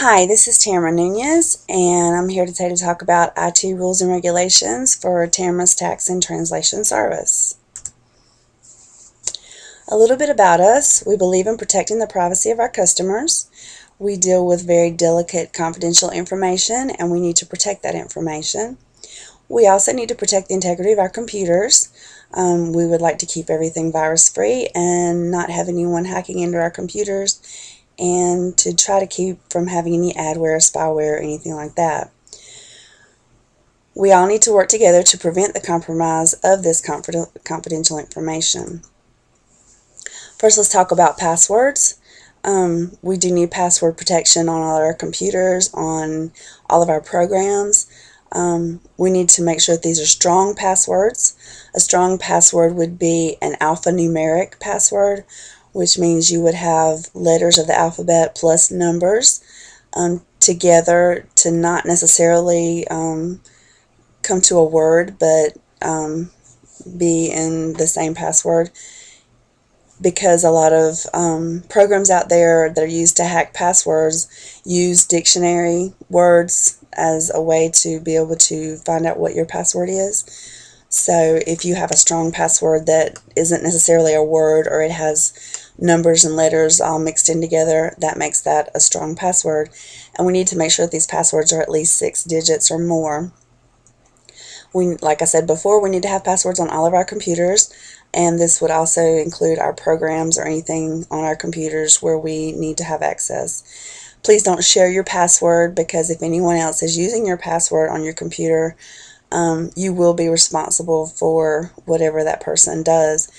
Hi, this is Tamara Nunez, and I'm here today to talk about IT rules and regulations for Tamara's Tax and Translation Service. A little bit about us. We believe in protecting the privacy of our customers. We deal with very delicate confidential information, and we need to protect that information. We also need to protect the integrity of our computers. We would like to keep everything virus-free and not have anyone hacking into our computers, and to try to keep from having any adware, spyware, or anything like that. We all need to work together to prevent the compromise of this confidential information. First, let's talk about passwords. We do need password protection on all our computers, on all of our programs. We need to make sure that these are strong passwords. A strong password would be an alphanumeric password, which means you would have letters of the alphabet plus numbers together to not necessarily come to a word, but be in the same password, because a lot of programs out there that are used to hack passwords use dictionary words as a way to be able to find out what your password is. So if you have a strong password that isn't necessarily a word, or it has numbers and letters all mixed in together, that makes that a strong password. And we need to make sure that these passwords are at least 6 digits or more. Like I said before, we need to have passwords on all of our computers, and this would also include our programs or anything on our computers where we need to have access. Please don't share your password, because if anyone else is using your password on your computer, you will be responsible for whatever that person does.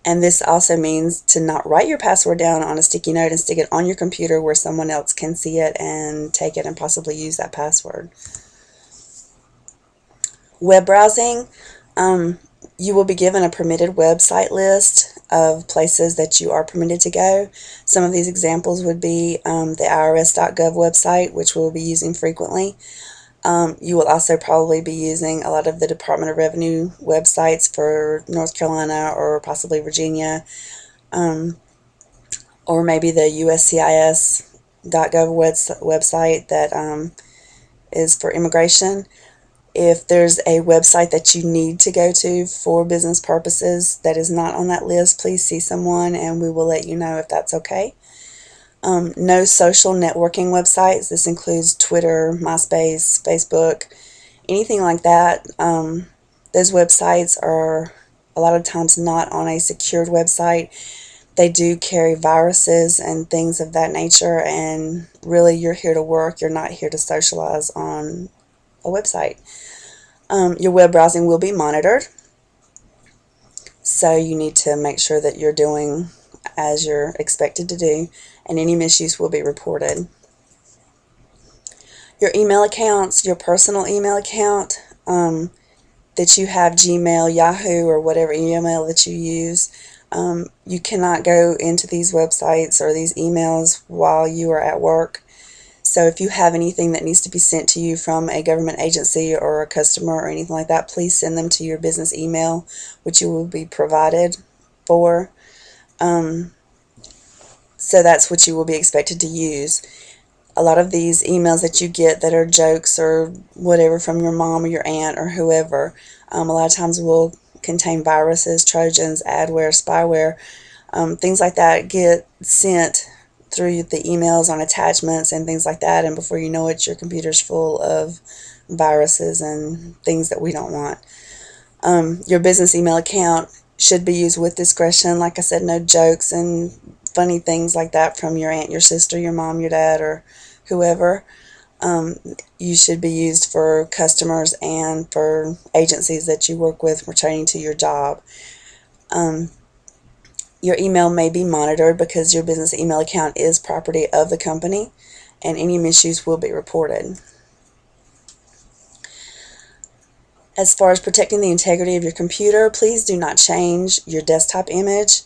And this also means to not write your password down on a sticky note and stick it on your computer where someone else can see it and take it and possibly use that password. Web browsing, you will be given a permitted website list of places that you are permitted to go. Some of these examples would be the IRS.gov website, which we'll be using frequently. You will also probably be using a lot of the Department of Revenue websites for North Carolina or possibly Virginia, or maybe the USCIS.gov website that is for immigration. If there's a website that you need to go to for business purposes that is not on that list, please see someone and we will let you know if that's okay. No social networking websites. This includes Twitter, MySpace, Facebook, anything like that. Those websites are a lot of times not on a secured website. They do carry viruses and things of that nature, and really you're here to work. You're not here to socialize on a website. Your web browsing will be monitored, so you need to make sure that you're doing as you're expected to do, and any misuse will be reported. Your email accounts, your personal email account that you have, Gmail, Yahoo, or whatever email that you use, you cannot go into these websites or these emails while you are at work. So if you have anything that needs to be sent to you from a government agency or a customer or anything like that, please send them to your business email, which you will be provided for. So that's what you will be expected to use. A lot of these emails that you get that are jokes or whatever from your mom or your aunt or whoever, a lot of times will contain viruses, trojans, adware, spyware, things like that get sent through the emails on attachments and things like that, and before you know it, your computer's full of viruses and things that we don't want. Your business email account should be used with discretion. Like I said, no jokes and funny things like that from your aunt, your sister, your mom, your dad, or whoever. You should be used for customers and for agencies that you work with pertaining to your job. Your email may be monitored because your business email account is property of the company, and any misuse will be reported. As far as protecting the integrity of your computer, please do not change your desktop image.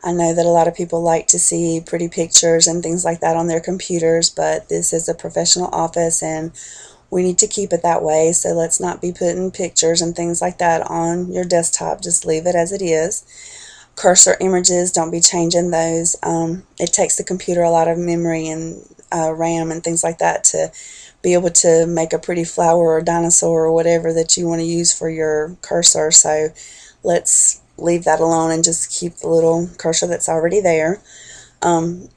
I know that a lot of people like to see pretty pictures and things like that on their computers, but this is a professional office and we need to keep it that way, so let's not be putting pictures and things like that on your desktop. Just leave it as it is. Cursor images, don't be changing those. It takes the computer a lot of memory and RAM and things like that to be able to make a pretty flower or dinosaur or whatever that you want to use for your cursor. So let's leave that alone and just keep the little cursor that's already there.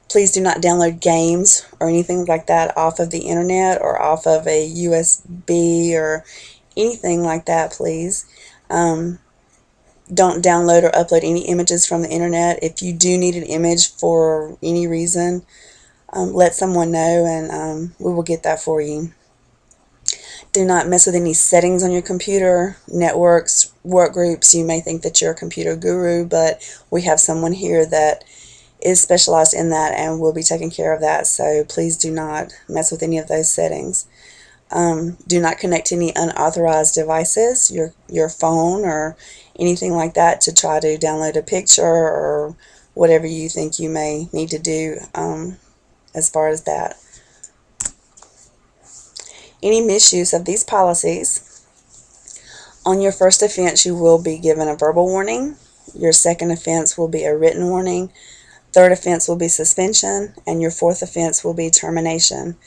Please do not download games or anything like that off of the internet or off of a USB or anything like that, please. Don't download or upload any images from the internet. If you do need an image for any reason, let someone know, and we will get that for you. Do not mess with any settings on your computer, networks, work groups. You may think that you're a computer guru, but we have someone here that is specialized in that and will be taking care of that, so please do not mess with any of those settings. Do not connect to any unauthorized devices, your phone or anything like that, to try to download a picture or whatever you think you may need to do as far as that. Any misuse of these policies: on your first offense you will be given a verbal warning, your second offense will be a written warning, third offense will be suspension, and your fourth offense will be termination.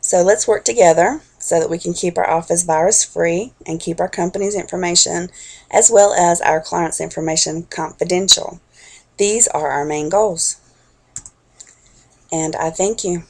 So let's work together so that we can keep our office virus free and keep our company's information as well as our clients' information confidential. These are our main goals. And I thank you.